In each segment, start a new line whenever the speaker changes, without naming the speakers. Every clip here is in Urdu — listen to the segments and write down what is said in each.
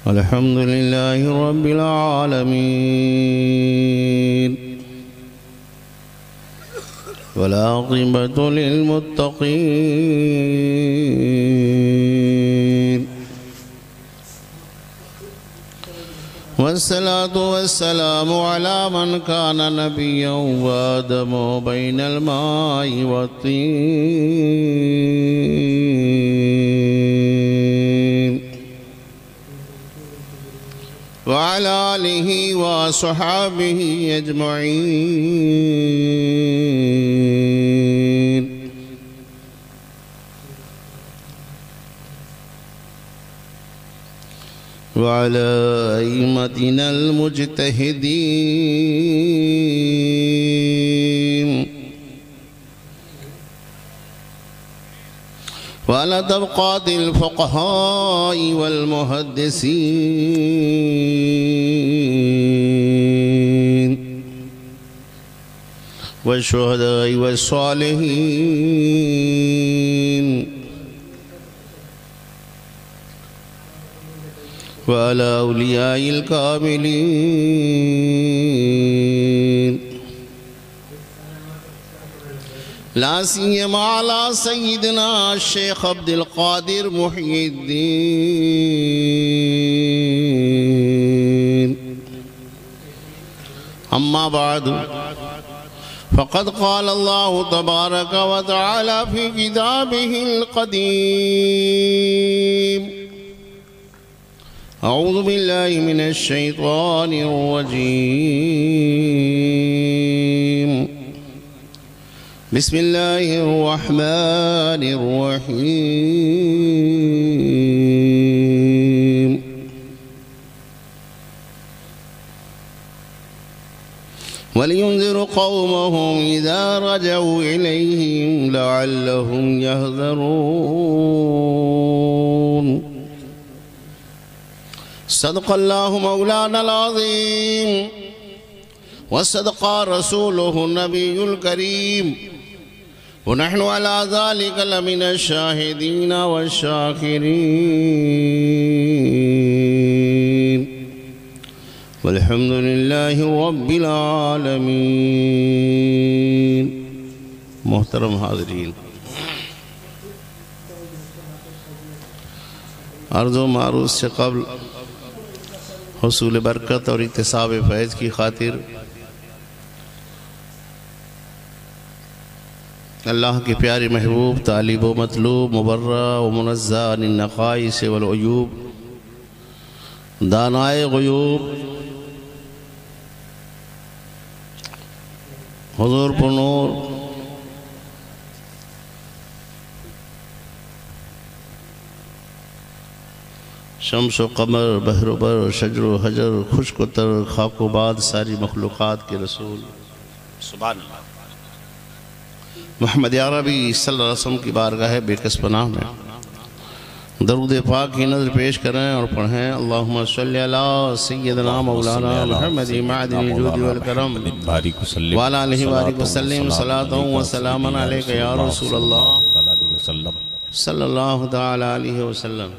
الحمد لله رب العالمين والعاقبة للمتقين والصلاة والسلام على من كان نبيا وآدم بين الماء والطين وعلى آله وصحابه أجمعين وعلى أئمتنا المجتهدين وعلى طبقات الفقهاء والمحدثين والشهداء والصالحين وعلى أولياء الكاملين لا سيما على سيدنا الشيخ عبد القادر محي الدين. أما بعد فقد قال الله تبارك وتعالى في كتابه القديم: أعوذ بالله من الشيطان الرجيم. بسم الله الرحمن الرحيم. ولينذر قومهم إذا رجعوا إليهم لعلهم يحذرون. صدق الله مولانا العظيم وصدق رسوله النبي الكريم ونحن على ذلك لمن الشاهدين والشاكرين والحمد لله رب العالمين. محترم حاضرین، عرض و معروض سے قبل حصول برکت اور اکتساب فیض کی خاطر اللہ کے پیارے محبوب طالب و مطلوب مبرہ و منزہ عن النقائص والعیوب دانائے غیوب حضور پر نور شمس و قمر بحر و بر شجر و حجر خشک و تر خاک و باد ساری مخلوقات کے رسول سبحان اللہ محمد عربی صلی اللہ علیہ وسلم کی بارگاہ بے کس پناہ میں درود پاک کی نظر پیش کریں اور پڑھیں: اللہم صلی علی سیدنا مولانا محمد معدن الجود والکرم وعلی آلہ وآلہ وسلم صلاۃ و سلام علیک یا رسول اللہ صلی اللہ تعالی علیہ وسلم.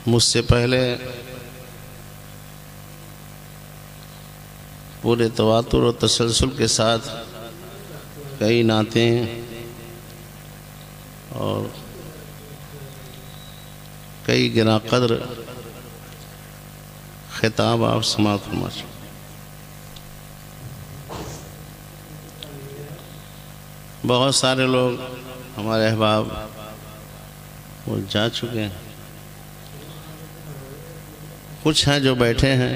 مجھ سے پہلے پورے تواتر و تسلسل کے ساتھ کئی نعتیں اور کئی گراں قدر خطاب آپ سماعت فرما چکے. بہت سارے لوگ ہمارے احباب وہ جا چکے ہیں، کچھ ہیں جو بیٹھے ہیں،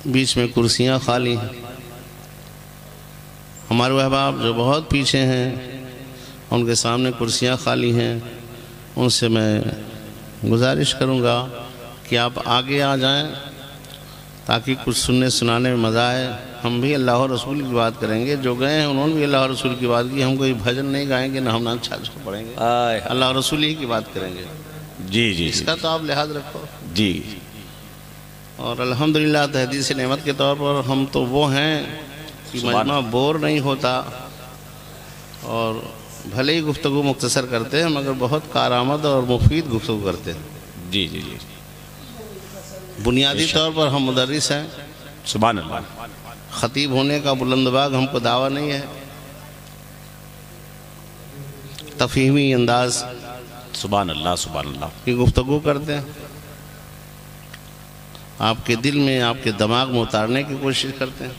بیچ میں کرسیاں خالی ہیں. ہمارے احباب جو بہت پیچھے ہیں ان کے سامنے کرسیاں خالی ہیں، ان سے میں گزارش کروں گا کہ آپ آگے آ جائیں تاکہ کچھ سننے سنانے میں مزہ آئے. ہم بھی اللہ و رسول کی بات کریں گے، جو گئے ہیں انہوں نے بھی اللہ و رسول کی بات کی. ہم کوئی بھجن نہیں گائیں گے، نہ ہم نعت شاد پڑھیں گے، اللہ و رسول ہی کی بات کریں گے.
جی جی
اس کا تو آپ لحاظ رکھو.
جی
اور الحمدللہ تحدیث نعمت کے طور پر ہم تو وہ ہیں کہ مجمع بور نہیں ہوتا، اور بھلے ہی گفتگو مختصر کرتے ہیں مگر بہت کارآمد اور مفید گفتگو کرتے ہیں۔
جی جی جی،
بنیادی طور پر ہم مدرس ہیں،
سبحان اللہ،
خطیب ہونے کا بلند باغ ہم کو دعویٰ نہیں ہے، تفہیمی انداز
سبحان اللہ سبحان اللہ
کی گفتگو کرتے ہیں، آپ کے دل میں، آپ کے دماغ میں اتارنے کی کوشش کرتے ہیں۔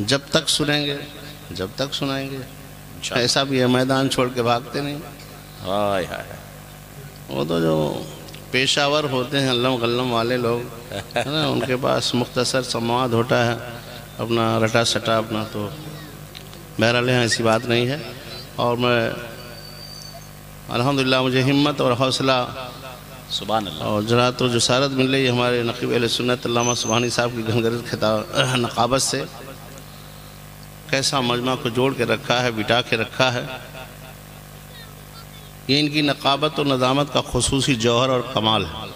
جب تک سنیں گے، جب تک سنائیں گے، ایسا بھی ہے میدان چھوڑ کے بھاگتے نہیں۔
ہائے ہائے،
وہ تو جو پیشہ ور ہوتے ہیں، علم غلم والے لوگ ہے نا، ان کے پاس مختصر سمواد ہوتا ہے، اپنا رٹا سٹا اپنا، تو بہرحال ایسی بات نہیں ہے۔ اور میں الحمدللہ مجھے ہمت اور حوصلہ
سبحان اللہ،
اور جرأت و جسارت مل رہی ہے ہمارے نقیب اہل سنت علامہ سبحانی صاحب کی گھنگرت خطاب نقابت سے۔ کیسا مجمع کو جوڑ کے رکھا ہے، بٹا کے رکھا ہے، یہ ان کی نقابت و نظامت کا خصوصی جوہر اور کمال ہے۔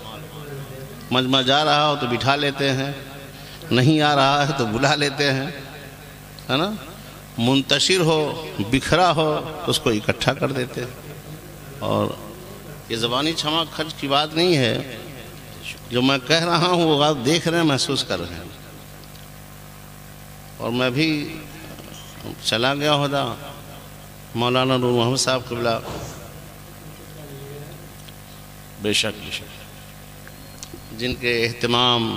مجمع جا رہا ہو تو بٹھا لیتے ہیں، نہیں آ رہا ہے تو بلا لیتے ہیں، ہے نا، منتشر ہو، بکھرا ہو تو اس کو اکٹھا کر دیتے ہیں۔ اور یہ زبانی چھما خرچ کی بات نہیں ہے، جو میں کہہ رہا ہوں وہ آپ دیکھ رہے ہیں، محسوس کر رہے ہیں۔ اور میں بھی چلا گیا ہوتا مولانا نور محمد صاحب قبلہ،
بے شک بے شک،
جن کے اہتمام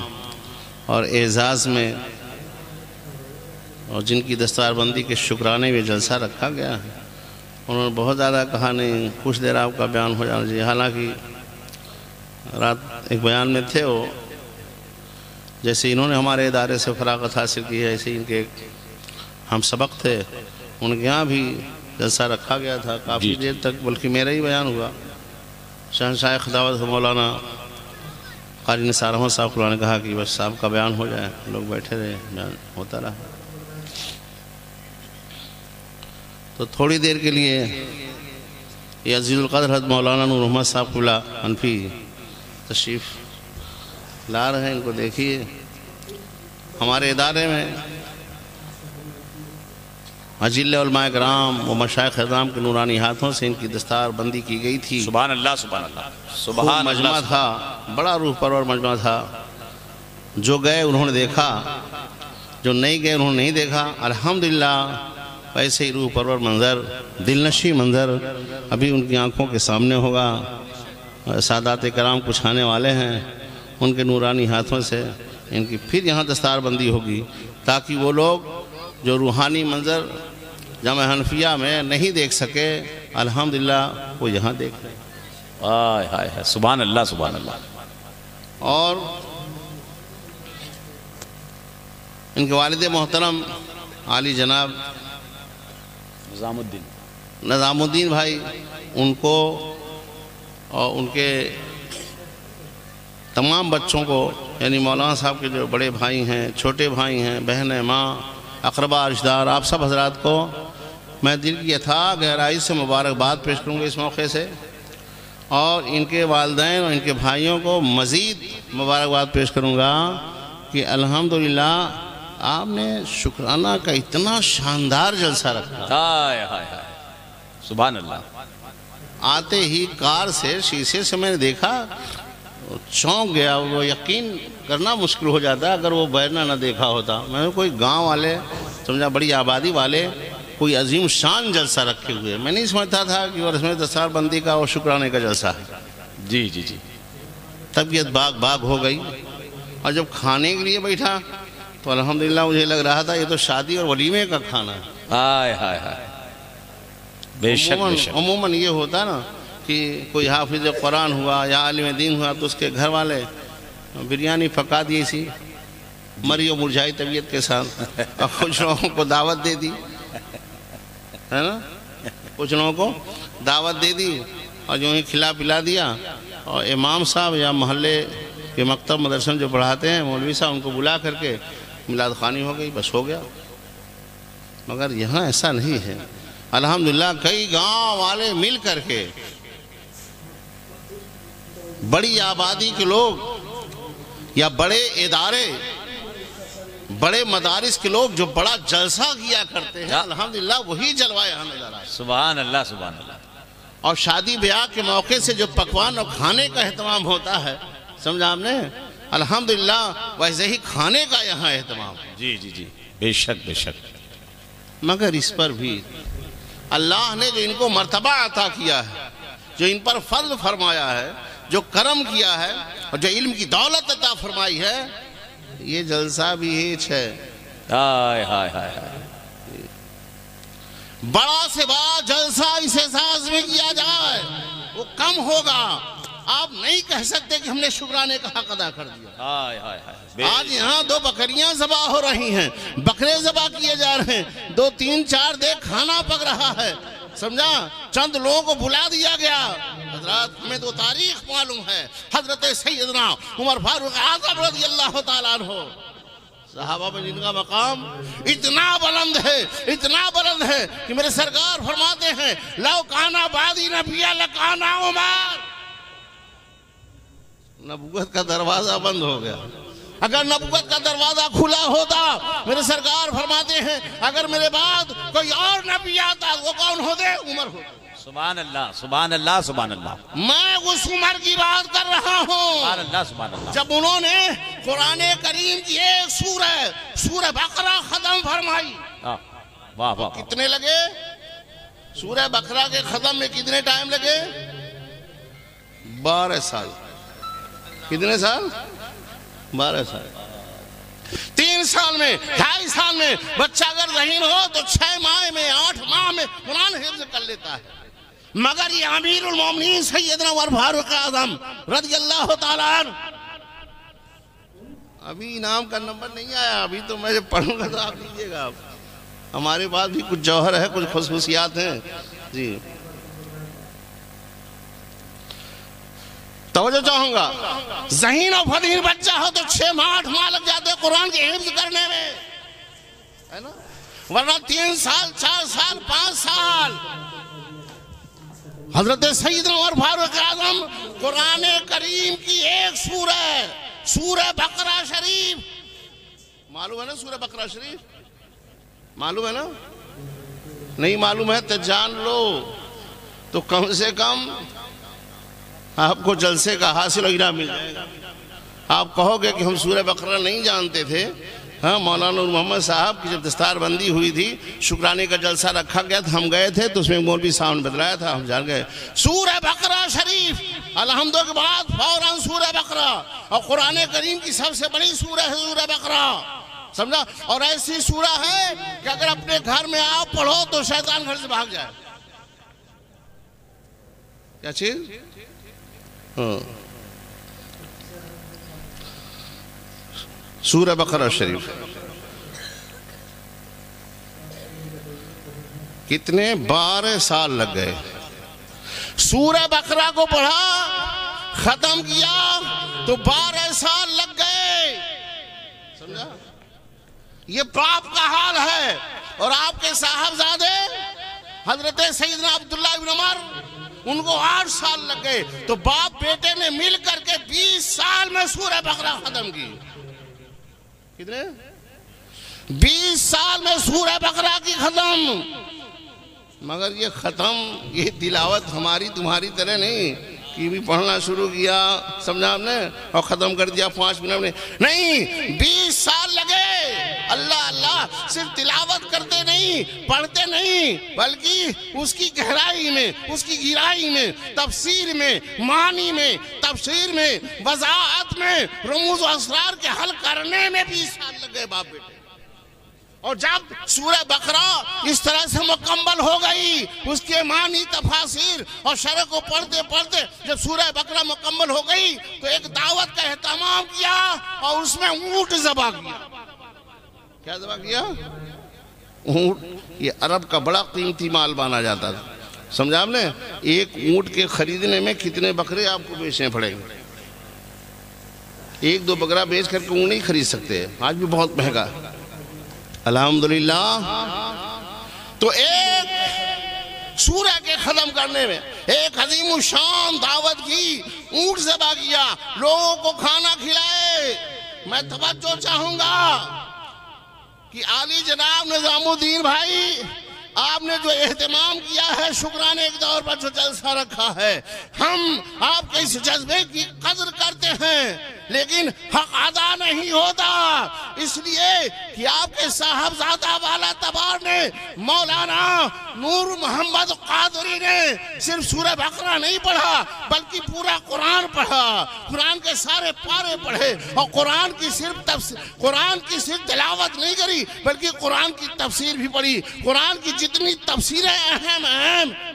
اور اعزاز میں اور جن کی دستار بندی کے شکرانے میں جلسہ رکھا گیا ہے، انہوں نے بہت زیادہ کہا نہیں، کچھ دیر آپ کا بیان ہو جانا چاہیے۔ حالانکہ رات ایک بیان میں تھے وہ، جیسے انہوں نے ہمارے ادارے سے فراغت حاصل کی ہے، ایسے ان کے ہم سبق تھے، ان کے یہاں بھی جلسہ رکھا گیا تھا کافی دیر تک، بلکہ میرا ہی بیان ہوا۔ شہنشاہ خداوت مولانا قاری نثار احمد صاحب نے کہا کہ بس صاحب کا بیان ہو جائے، لوگ بیٹھے رہے، بیان ہوتا رہا۔ تو تھوڑی دیر کے لیے یہ عزیز القدر حضرت مولانا نور محمد صاحب حنفی تشریف لا رہے ہیں، ان کو دیکھیے۔ ہمارے ادارے میں اجل علماء کرام و مشائخ اعظام کے نورانی ہاتھوں سے ان کی دستار بندی کی گئی تھی۔
سبحان اللہ سبحان اللہ،
خوب
سبحان
مجمع
اللہ،
تھا، بڑا روح پرور مجمع تھا۔ جو گئے انہوں نے دیکھا، جو نہیں گئے انہوں نے نہیں دیکھا۔ الحمدللہ ویسے ہی روح پرور منظر، دلنشی منظر ابھی ان کی آنکھوں کے سامنے ہوگا۔ سادات کرام کچھ آنے والے ہیں، ان کے نورانی ہاتھوں سے ان کی پھر یہاں دستار بندی ہوگی، تاکہ وہ لوگ جو روحانی منظر جامع حنفیہ میں نہیں دیکھ سکے، الحمدللہ وہ یہاں دیکھ لیں۔
ہائے ہائے ہائے، سبحان اللہ سبحان اللہ۔
اور ان کے والد محترم عالی جناب نظام الدین بھائی، ان کو اور ان کے تمام بچوں کو، یعنی مولانا صاحب کے جو بڑے بھائی ہیں، چھوٹے بھائی ہیں، بہنیں، ماں، اقربا، رشتہ دار، آپ سب حضرات کو میں دل کی اتھاہ گہرائی سے مبارکباد پیش کروں گا اس موقع سے، اور ان کے والدین اور ان کے بھائیوں کو مزید مبارکباد پیش کروں گا کہ الحمدللہ آپ نے شکرانہ کا اتنا شاندار جلسہ رکھا۔
ہائے ہائے ہائے، سبحان اللہ۔
آتے ہی کار سے، شیشے سے میں نے دیکھا، چونک گیا، وہ یقین کرنا مشکل ہو جاتا اگر وہ بیرنا نہ دیکھا ہوتا۔ میں نے کوئی گاؤں والے سمجھا، بڑی آبادی والے کوئی عظیم شان جلسہ رکھے ہوئے، میں نہیں سمجھتا تھا کہ وہ رسم دستار بندی کا اور شکرانے کا جلسہ ہے۔
جی جی جی،
طبیعت باغ ہو گئی، اور جب کھانے کے لیے بیٹھا تو الحمدللہ مجھے لگ رہا تھا یہ تو شادی اور ولیمے کا کھانا ہے۔
ہائے ہائے ہائے، بے شک بے شک،
عموماً یہ ہوتا نا کہ کوئی حافظ قرآن ہوا یا عالم دین ہوا تو اس کے گھر والے بریانی پکا دی سی مری و مرجھائی طبیعت کے ساتھ، اور کچھ لوگوں کو دعوت دے دی، ہے نا، کچھ لوگوں کو دعوت دے دی اور جو ہی کھلا پلا دیا، اور امام صاحب یا محلے کے مکتب مدرسے جو پڑھاتے ہیں مولوی صاحب، ان کو بلا کر کے میلاد خوانی ہو گئی، بس ہو گیا۔ مگر یہاں ایسا نہیں ہے، الحمدللہ کئی گاؤں والے مل کر کے، بڑی آبادی کے لوگ یا بڑے ادارے بڑے مدارس کے لوگ جو بڑا جلسہ کیا کرتے ہیں الحمدللہ وہی جلوہ یہاں نظر آئے.
سبحان اللہ سبحان اللہ.
اور شادی بیاہ کے موقع سے جو پکوان اور کھانے کا اہتمام ہوتا ہے سمجھا آپ نے الحمدللہ ویسے ہی کھانے کا یہاں اہتمام ہے.
جی جی جی بے شک بے شک.
مگر اس پر بھی اللہ نے جو ان کو مرتبہ عطا کیا ہے, جو ان پر فضل فرمایا ہے, جو کرم کیا ہے اور جو علم کی دولت عطا فرمائی ہے, یہ جلسہ بھی ہیچ ہے.
ہائے ہائے ہائے ہائے.
بڑا سے بڑا جلسہ اس احساس میں کیا جائے وہ کم ہوگا. آپ نہیں کہہ سکتے کہ ہم نے شکرانے کا حق ادا کر دیا.
ہائے ہائے ہائے.
آج یہاں 2 بکریاں ذبح ہو رہی ہیں, بکرے ذبح کیے جا رہے ہیں, 2 3 4 دیکھ کھانا پک رہا ہے. سمجھا چند لوگوں کو بلا دیا گیا. حضرات ہمیں تو تاریخ معلوم ہے. حضرت سیدنا عمر فاروق اعظم رضی اللہ تعالیٰ عنہ صحابہ میں جن کا مقام اتنا بلند ہے, اتنا بلند ہے کہ میرے سرکار فرماتے ہیں لو کانا بعدی نبی لکانا عمر. نبوت کا دروازہ بند ہو گیا. اگر نبوت کا دروازہ کھلا ہوتا میرے سرکار فرماتے ہیں اگر میرے بعد کوئی اور نبی آتا وہ کون ہوتے؟ عمر ہوتے.
سبحان اللہ سبحان اللہ سبحان اللہ.
میں اس عمر کی بات کر رہا ہوں.
سبحان اللہ سبحان اللہ.
جب انہوں نے قرآن کریم کی ایک سورہ بقرہ ختم فرمائی,
واہ واہ.
کتنے لگے؟ سورہ بقرہ کے ختم میں کتنے ٹائم لگے؟ 12 سال. کتنے سال؟ 12 سال. 3 سال میں 2.5 سال میں بچہ اگر ذہین ہو تو 6 ماہ میں 8 ماہ میں قرآن حفظ کر لیتا ہے. مگر یہ امیر المومنین سیدنا عمر فاروق اعظم رضی اللہ تعالیٰ عنہ, ابھی انعام کا نمبر نہیں آیا. ابھی تو میں جب پڑھوں گا تو آپ لیجئے گا. ہمارے پاس بھی کچھ جوہر ہے, کچھ خصوصیات ہیں. جی توجہ چاہوں گا. ذہین و فطین بچہ ہو تو 6 ماہ 8 ماہ لگ جاتے قرآن کی حفظ کرنے میں, ہے نا. ورنہ 3 سال 4 سال 5 سال. حضرت سیدنا عمر فاروق اعظم قرآن کریم کی ایک سورہ بقرہ شریف, معلوم ہے نا سورہ بقرہ شریف؟ معلوم ہے نا؟ نہیں معلوم ہے تو جان لو. تو کم سے کم آپ کو جلسے کا حاصل و انعام مل جائے گا. آپ کہو گے کہ ہم سورہ بقرہ نہیں جانتے تھے. ہاں مولانا نور محمد صاحب کی جب دستار بندی ہوئی تھی, شکرانے کا جلسہ رکھا گیا تھا, ہم گئے تھے تو اس میں مولوی صاحب نے بتلایا تھا, ہم جان گئے. سورہ بقرہ شریف الحمد کے بعد فوراً سورہ بقرہ, اور قرآن کریم کی سب سے بڑی سورہ ہے سورہ بقرہ. سمجھا؟ اور ایسی سورہ ہے کہ اگر اپنے گھر میں آپ پڑھو تو شیطان گھر سے بھاگ جائے. کیا چیز؟ سورہ بقرہ شریف کتنے 12 سال لگ گئے. سورہ بقرہ کو پڑھا ختم کیا تو 12 سال لگ گئے. سمجھا؟ یہ باپ کا حال ہے. اور آپ کے صاحبزادے حضرت سیدنا عبداللہ بن عمر ان کو 8 سال لگ گئے. تو باپ بیٹے نے مل کر کے 20 سال میں سورہ بقرہ ختم کی. کتنے؟ 20 سال میں سورہ بقرہ کی ختم. مگر یہ ختم, یہ تلاوت ہماری تمہاری طرح نہیں کہ بھی پڑھنا شروع کیا سمجھا ہم نے اور ختم کر دیا 5 منٹ میں. نہیں, 20 سال لگے. اللہ اللہ صرف تلاوت کرتے نہیں, پڑھتے نہیں, بلکہ اس کی گہرائی میں, اس کی گہرائی میں, تفسیر میں, معنی میں, تفسیر میں, وضاحت میں, رموز و اسرار کے حل کرنے میں 20 سال لگے باپ بیٹے. اور جب سورہ بقرہ اس طرح سے مکمل ہو گئی, اس کے معنی, تفاسیر اور شرح کو پڑھتے پڑھتے جب سورہ بقرہ مکمل ہو گئی تو ایک دعوت کا اہتمام کیا اور اس میں اونٹ ذبح کیا. کیا ذبح کیا؟ اونٹ. یہ عرب کا بڑا قیمتی مال مانا جاتا تھا. سمجھا آپ نے؟ ایک اونٹ کے خریدنے میں کتنے بکرے آپ کو بیچنے پڑیں گے. 1-2 بکرا بیچ کر کے اونٹ نہیں خرید سکتے, آج بھی بہت مہنگا. الحمدللہ. تو ایک سورہ کے ختم کرنے میں ایک عظیم الشان دعوت کی, اونٹ ذبح کیا, لوگوں کو کھانا کھلائے. میں توجہ چاہوں گا, کہ عالی جناب نظام الدین بھائی آپ نے جو اہتمام کیا ہے شکرانے ایک دور پر جو جلسہ رکھا ہے، ہم آپ کے اس جذبے کی قدر کرتے ہیں، لیکن حق ادا نہیں ہوتا، اس لیے کہ آپ کے صاحبزادہ والا تبار نے مولانا نور محمد قادری نے صرف سورہ بقرہ نہیں پڑھا بلکہ پورا قرآن پڑھا، قرآن کے سارے پارے پڑھے، اور قرآن کی صرف تلاوت نہیں کری بلکہ قرآن کی تفسیر بھی پڑھی۔ قرآن کی جتنی تفسیریں اہم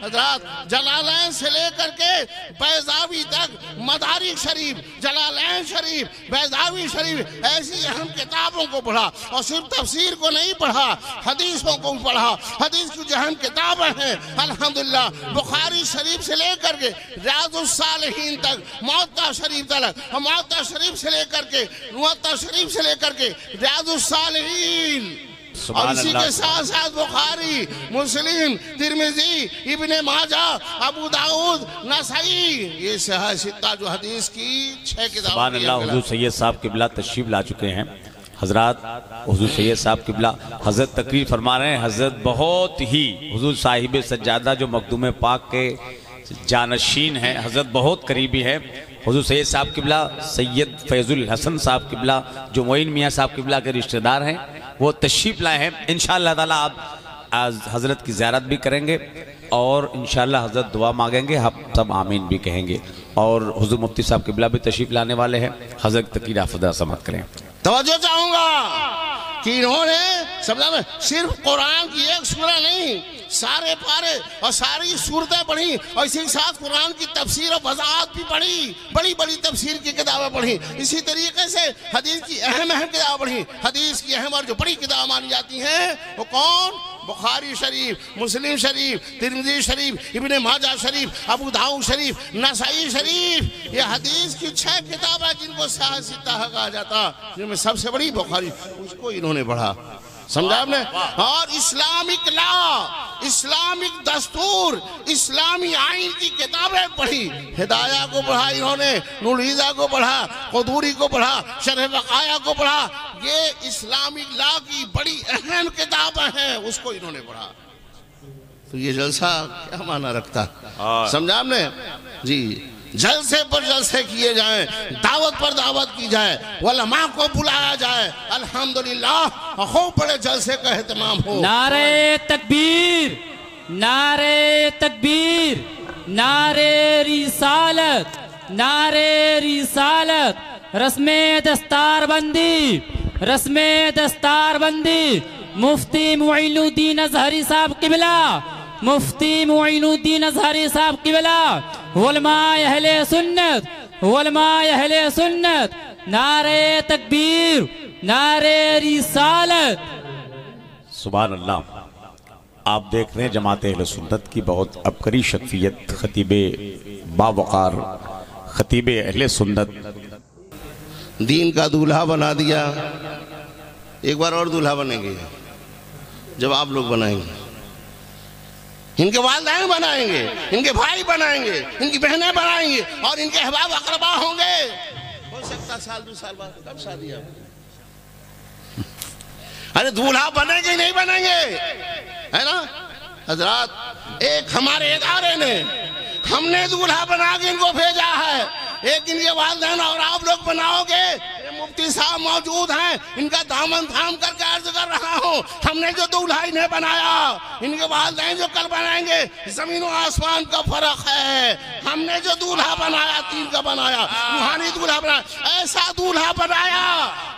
حضرات، جلالین سے لے کر کے بیضاوی تک، مدارک شریف، جلالین شریف، بیضاوی شریف، ایسی اہم کتابوں کو پڑھا، اور صرف تفسیر کو نہیں پڑھا، حدیثوں کو پڑھا۔ حدیث کی جو اہم کتابیں ہیں الحمدللہ، بخاری شریف سے لے کر کے ریاض الصالحین تک، موطا شریف تک، اور موطا شریف سے لے کر کے موطا شریف سے لے کر کے ریاض الصالحین، اور اسی کے ساتھ ساتھ بخاری، مسلم، ترمذی، ابن ماجہ، ابو داؤد، نسائی، یہ ستہ جو حدیث کی 6 کتابیں۔
سبحان اللہ۔ حضور سید صاحب قبلہ تشریف لا چکے ہیں حضرات۔ حضور سید صاحب قبلہ حضرت تقریر فرما رہے ہیں۔ حضرت بہت ہی حضور صاحب سجادہ جو مخدوم پاک کے جانشین ہیں، حضرت بہت قریبی ہے۔ حضور سید صاحب قبلہ سید فیض الحسن صاحب قبلہ جو معین میاں صاحب قبلہ کے رشتہ دار ہیں، وہ تشریف لائے ہیں۔ انشاءاللہ تعالیٰ آپ حضرت کی زیارت بھی کریں گے، اور انشاءاللہ حضرت دعا مانگیں گے، ہم سب آمین بھی کہیں گے، اور حضور مفتی صاحب قبلہ بھی تشریف لانے والے ہیں۔ حضرت تقریر حافظہ سماعت کریں۔
توجہ چاہوں گا کہ انہوں نے صرف قرآن کی ایک سورہ نہیں، سارے پارے اور ساری صورتیں پڑھی، اور اسی کے ساتھ قرآن کی تفسیر اور وضاحت بھی پڑھی، بڑی بڑی تفسیر کی کتابیں پڑھی، اسی طریقے سے حدیث کی اہم کتابیں پڑھی۔ حدیث کی اہم اور جو بڑی کتاب مانی جاتی ہیں وہ کون؟ بخاری شریف، مسلم شریف، ترمذی شریف، ابن ماجہ شریف، ابو داؤد شریف، نسائی شریف، یہ حدیث کی 6 کتابیں جن کو ستہ کہا جاتا، جن میں سب سے بڑی بخاری، اس کو انہوں نے پڑھا، سمجھا آپ نے؟ اور اسلامک لا، اسلامک دستور، اسلامی آئین کی کتابیں پڑھی۔ ہدایہ کو پڑھا انہوں نے، نورالہدیٰ کو پڑھا، قدوری کو پڑھا، شرح بقایا کو پڑھا، یہ اسلامک لا کی بڑی اہم کتابیں ہیں، اس کو انہوں نے پڑھا۔ تو یہ جلسہ کیا معنی رکھتا؟ سمجھا آپ نے؟ جی، جلسے پر جلسے کیے جائیں، دعوت پر دعوت کی جائے، علماء کو بلایا جائے، الحمدللہ خوب بڑے جلسے کا اہتمام ہو۔
نعرہ تکبیر، نعرہ تکبیر، نعرہ رسالت، نعرہ رسالت، رسم دستار بندی، رسم دستار بندی، مفتی معین الدین ازہری صاحب قبلہ، مفتی معین الدین ازہری صاحب قبلہ، علماء اہل سنت، علماء اہل سنت، نعرہ تکبیر، نعرہ رسالت۔
سبحان اللہ۔ آپ دیکھ رہے ہیں جماعت اہل سنت کی بہت عبقری شخصیت، خطیب باوقار، خطیب اہل سنت،
دین کا دولہا بنا دیا۔ ایک بار اور دولہا بنیں گے جب آپ لوگ بنائیں گے، ان کے والدین بنائیں گے، ان کے بھائی بنائیں گے، ان کی بہنیں بنائیں گے، اور ان کے احباب اقربا ہوں گے۔ ہو سکتا سال 2 سال بعد کب شادی ہے؟ ارے دولہا بنیں گے نہیں بنیں گے، ہے نا حضرات؟ ایک ہمارے ادارے نے، ہم نے دولہا بنا کے ان کو بھیجا ہے، ایک ان کے والدین اور آپ لوگ بناؤ گے۔ مفتی صاحب موجود ہیں، ان کا دامن تھام کر کے عرض کر رہا ہوں، ہم نے جو دولہا انہیں بنایا، ان کے والدین جو کل بنائیں گے، زمین و آسمان کا فرق ہے۔ ہم نے جو دولہا بنایا، 3 کا بنایا، روحانی دولہا بنایا، ایسا دولہا بنایا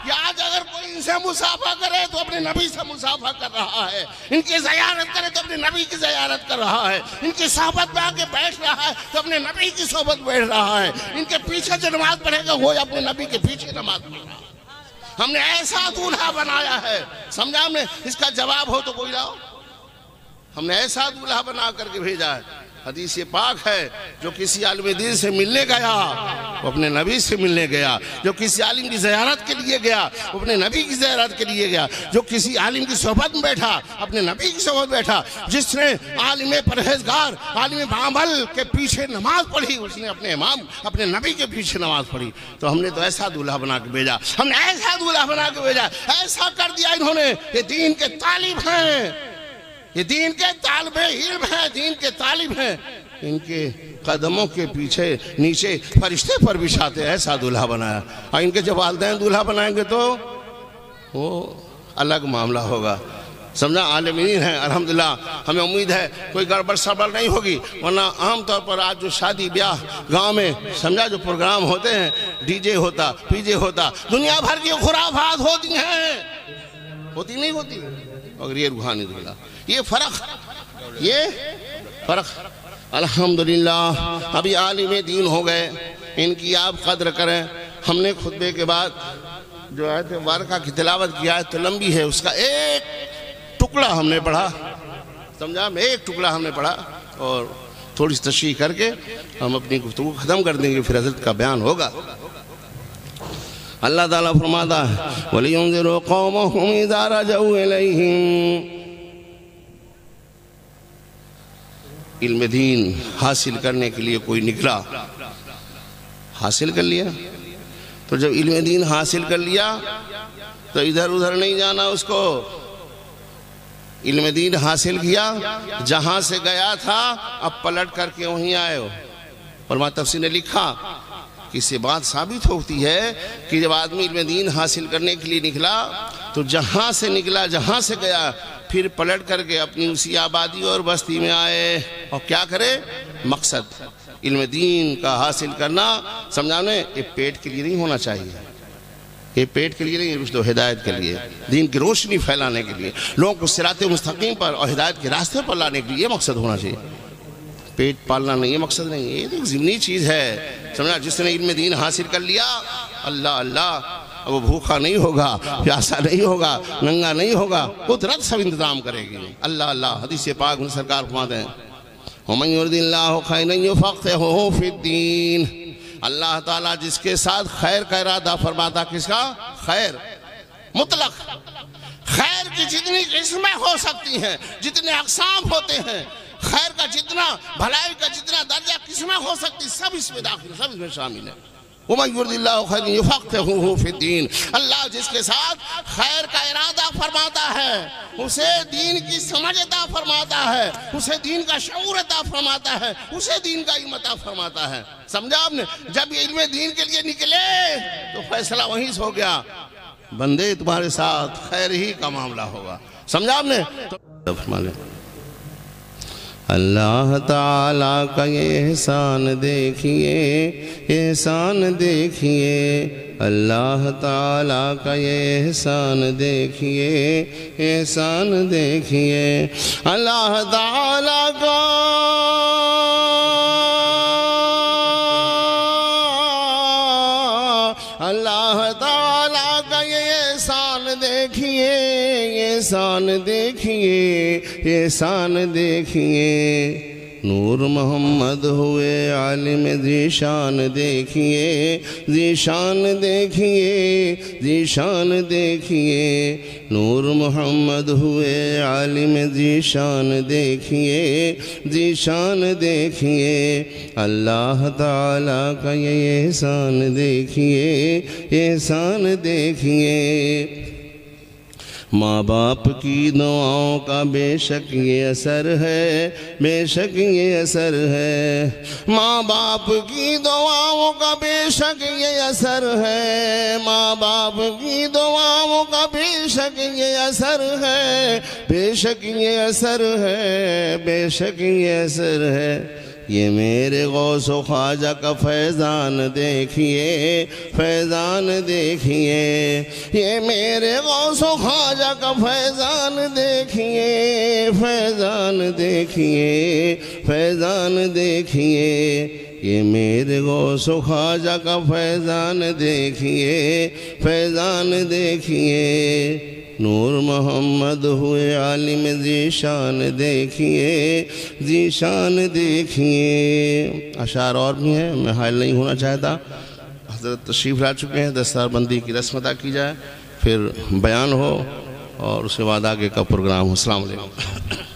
کہ آج اگر کوئی ان سے مصافحہ کرے تو اپنے نبی سے مصافحہ کر رہا ہے، ان کی زیارت کرے تو اپنے نبی کی زیارت کر رہا ہے، ان کی صحبت میں آ کے بیٹھ رہا ہے تو اپنے نبی کی صحبت بیٹھ رہا ہے، ان کے پیچھے جو نماز پڑھے گا وہ اپنے نبی کے پیچھے نماز پڑھ رہا ہے۔ ہم نے ایسا دولہا بنایا ہے، سمجھا ہم نے؟ اس کا جواب ہو تو کوئی لاؤ۔ ہم نے ایسا دولہا بنا کر کے بھیجا ہے۔ حدیث پاک ہے، جو کسی عالم دین سے ملنے گیا، وہ اپنے نبی سے ملنے گیا، جو کسی عالم کی زیارت کے لیے گیا وہ اپنے نبی کی زیارت کے لیے گیا، جو کسی عالم کی صحبت میں بیٹھا اپنے نبی کی صحبت بیٹھا، جس نے عالم پرہیزگار عالم بعمل کے پیچھے نماز پڑھی اس نے اپنے امام اپنے نبی کے پیچھے نماز پڑھی۔ تو ہم نے تو ایسا دولہا بنا کے بھیجا، ہم نے ایسا دولہا بنا کے بھیجا، ایسا کر دیا انہوں نے۔ یہ دین کے طالب ہیں، یہ دین کے طالب علم ہیں، دین کے طالب ہیں، ان کے قدموں کے پیچھے نیچے فرشتے پر بچھاتے ایسا دولہا بنایا۔ اور ان کے جب والدین دولہا بنائیں گے تو وہ الگ معاملہ ہوگا، سمجھا۔ عالمین ہیں الحمدللہ، ہمیں امید ہے کوئی گڑبڑ سڑبڑ نہیں ہوگی، ورنہ عام طور پر آج جو شادی بیاہ گاؤں میں سمجھا جو پروگرام ہوتے ہیں، ڈی جے ہوتا، پی جے ہوتا، دنیا بھر کی خرافات ہوتی ہیں، ہوتی نہیں ہوتی، مگر یہ روحانی دولہا، یہ فرق الحمدللہ ابھی عالم دین ہو گئے، ان کی آپ قدر کریں۔ ہم نے خطبے کے بعد جو آیت مبارکہ کی تلاوت کی، آیت تو لمبی ہے، اس کا ایک ٹکڑا ہم نے پڑھا، سمجھا، ایک ٹکڑا ہم نے پڑھا، اور تھوڑی سی تشریح کر کے ہم اپنی گفتگو ختم کر دیں گے، پھر حضرت کا بیان ہوگا۔ اللہ تعالیٰ فرماتا ہے وَلِيُنذِرُوا قَوْمَهُمْ إِذَا رَجَعُوا إِلَيْهِمْ۔ علم دین حاصل کرنے کے لیے کوئی نکلا، حاصل کر لیا، تو جب علم دین حاصل کر لیا تو ادھر ادھر نہیں جانا اس کو، علم دین حاصل کیا، جہاں سے گیا تھا اب پلٹ کر کے وہیں آئے ہو۔ علماء تفسیر نے لکھا کہ اس سے بات ثابت ہوتی ہے کہ جب آدمی علم دین حاصل کرنے کے لیے نکلا تو جہاں سے نکلا، جہاں سے گیا، پھر پلٹ کر کے اپنی اسی آبادی اور بستی میں آئے، اور کیا کرے؟ مقصد علم دین کا حاصل کرنا، سمجھانے یہ پیٹ کے لیے نہیں ہونا چاہیے، یہ پیٹ کے لیے نہیں، رشد و ہدایت کے لیے، دین کی روشنی پھیلانے کے لیے، لوگوں کو صراط مستقیم پر اور ہدایت کے راستے پر لانے کے لیے یہ مقصد ہونا چاہیے۔ پیٹ پالنا نہیں، یہ مقصد نہیں، یہ ایک ضمنی چیز ہے، سمجھا۔ جس نے علم دین حاصل کر لیا، اللہ اللہ، وہ بھوکا نہیں ہوگا، پیاسا نہیں ہوگا، ننگا نہیں ہوگا، قدرت سب انتظام کرے گی، اللہ اللہ۔ حدیث پاک میں سرکار فرماتے ہیں وَمَن يُرِدِ اللَّهُ خَيْرًا يُفَقِّهْهُ فِي الدِّينِ، اللہ تعالیٰ جس کے ساتھ خیر کا ارادہ فرماتا، کس کا؟ خیر مطلق، خیر کی جتنی قسمیں ہو سکتی ہیں، جتنے اقسام ہوتے ہیں، خیر کا جتنا، بھلائی کا جتنا درجہ قسمیں ہو سکتی، سب اس میں داخل، سب اس میں شامل ہے۔ وَمَن يُرِدِ اللَّهُ خَيْرًا يُفَقِّهْهُ فِي الدِّينِ، اللہ جس کے ساتھ خیر کا ارادہ فرماتا ہے اسے دین کی سمجھ عطا فرماتا ہے، اسے دین کا شعور عطا فرماتا ہے، اسے دین کا علم عطا فرماتا ہے، سمجھا آپ نے۔ جب یہ علم دین کے لیے نکلے تو فیصلہ وہیں سے ہو گیا، بندے تمہارے ساتھ خیر ہی کا معاملہ ہوگا، سمجھا آپ نے۔ اللہ تعالیٰ کا یہ احسان دیکھیے، احسان دیکھیے، اللہ تعالیٰ کا یہ احسان دیکھیے، احسان دیکھیے، اللہ تعالیٰ کا اللہ تعالیٰ کا یہ احسان دیکھیے، احسان دیکھیے، احسان دیکھیے۔ نور محمد ہوئے عالم ذیشان دیکھیے، ذیشان دیکھیے، ذیشان دیکھیے۔ نور محمد ہوئے عالم ذیشان دیکھیے، ذیشان دیکھیے، اللہ تعالیٰ کا یہ احسان دیکھیے، احسان دیکھیے۔ ماں باپ کی دعاؤں کا بے شک یہ اثر ہے، بے شک یہ اثر ہے، ماں باپ کی دعاؤں کا بے شک یہ اثر ہے، ماں باپ کی دعاؤں کا بے شک یہ اثر ہے، بے شک یہ اثر ہے، بے شک یہ اثر ہے۔ یہ میرے غوث و خواجہ کا فیضان دیکھیے، فیضان دیکھیے، یہ میرے غوث و خواجہ کا فیضان دیکھیے، فیضان دیکھیے، فیضان دیکھیے، یہ میرے غوث و خواجہ کا فیضان دیکھیے، فیضان دیکھیے۔ نور محمد ہوئے عالم ذیشان دیکھیے، ذیشان دیکھیے۔ اشعار اور بھی ہیں، میں حائل نہیں ہونا چاہتا، حضرت تشریف لا چکے ہیں، دستار بندی کی رسم ادا کی جائے، پھر بیان ہو اور اس کے بعد آگے کا پروگرام ہو۔ السلام علیکم۔